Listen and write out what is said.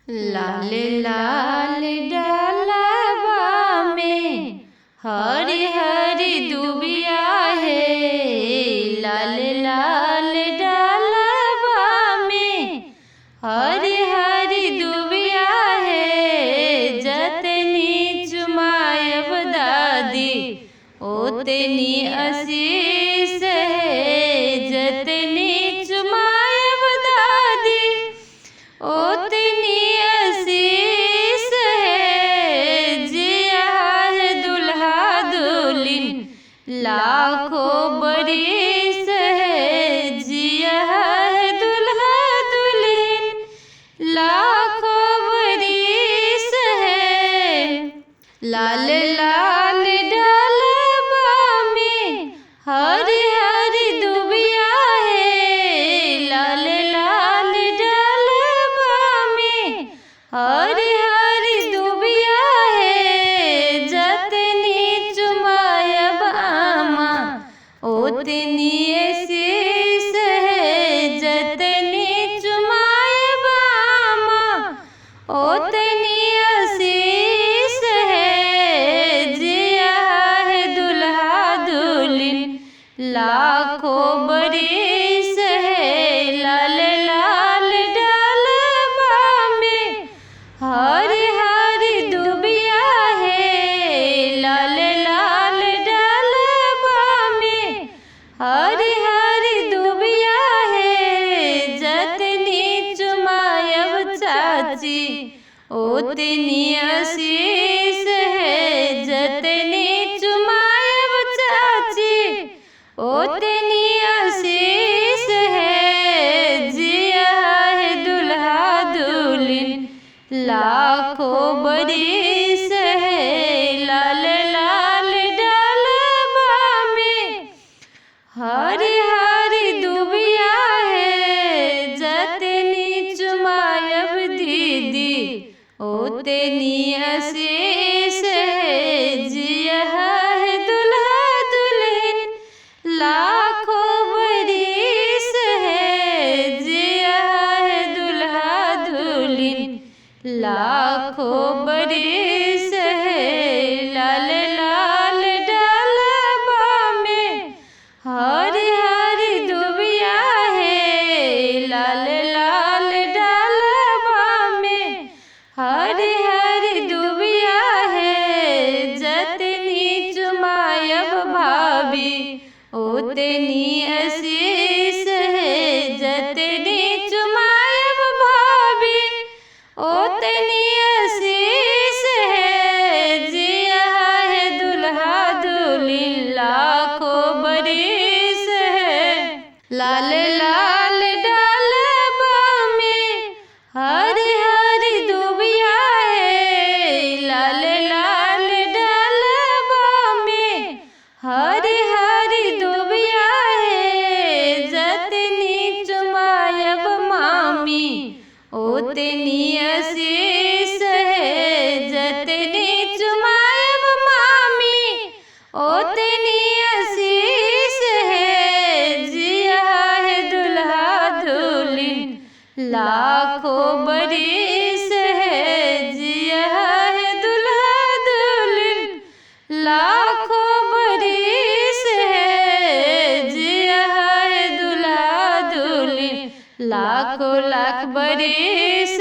लाल लाल डलबा में हरी हरी दुबिया है। लाल लाल डलबा में हरी हरी दुबिया है। जतनी चुमायब दादी ओतनी आशीष है। जतनी चुमायब दादी ओतनी आशीष है। जिया है दुल्हा दुल्हन लाखों बरिस है। जिया है दुल्हा दुल्हन लाखों बरिस है। लाल लाल डलबा में हरी हरी दुबिया है। लाल लाल डलबा में हरी हरी दुबिया है। जतनी चुमायब आमा ओतनी आशीष है। जतनी चुमायब आमा ओतनी आशीष है। जिया है दुल्हा दुल्हन लाखों बरिस है। लाल लाल डलबा में हरी हरी दुबिया है। लाल लाल डलबा में हरी हरी दुबिया है। जतनी चुमायब चाची ओतनी आशीष है। जतनी चुमायब चाची ओतनी आशीष है। जिया है दुल्हा दुल्हन लाखों बरिस है। लाल लाल डलबा में हरी हरी दुबिया है। जतनी चुमायब दीदी ओतनी आशीष है। जिया है दुल्हा दुल्हन लाखों बरिस है। जिया है दुल्हा दुल्हन लाखों बरिस है। लाल लाल डलबा में हरी हरी दुबिया है। लाल लाल डलबा में हरी हरी दुबिया है। जतनी चुमायब भाभी ओतनी आशीष है। जतनी चुमायब भाभी ओतनी आशीष है। जिया है दुल्हा दुल्हन लाखों बरिस है। लाल लाल डलबा में हरी हरी दुबिया है। लाल लाल डलबा में हरी हरी दुबिया है। जतनी चुमायब मामी ओतनी आशीष है। जतनी चुमायब मामी ओतनी आशीष है। जिया है दुल्हा दुल्हन लाखों बरिस है। जिया है दुल्हा दुल्हन लाखों बरिस है। जिया है दुल्हा दुल्हन लाखों लाख बरिस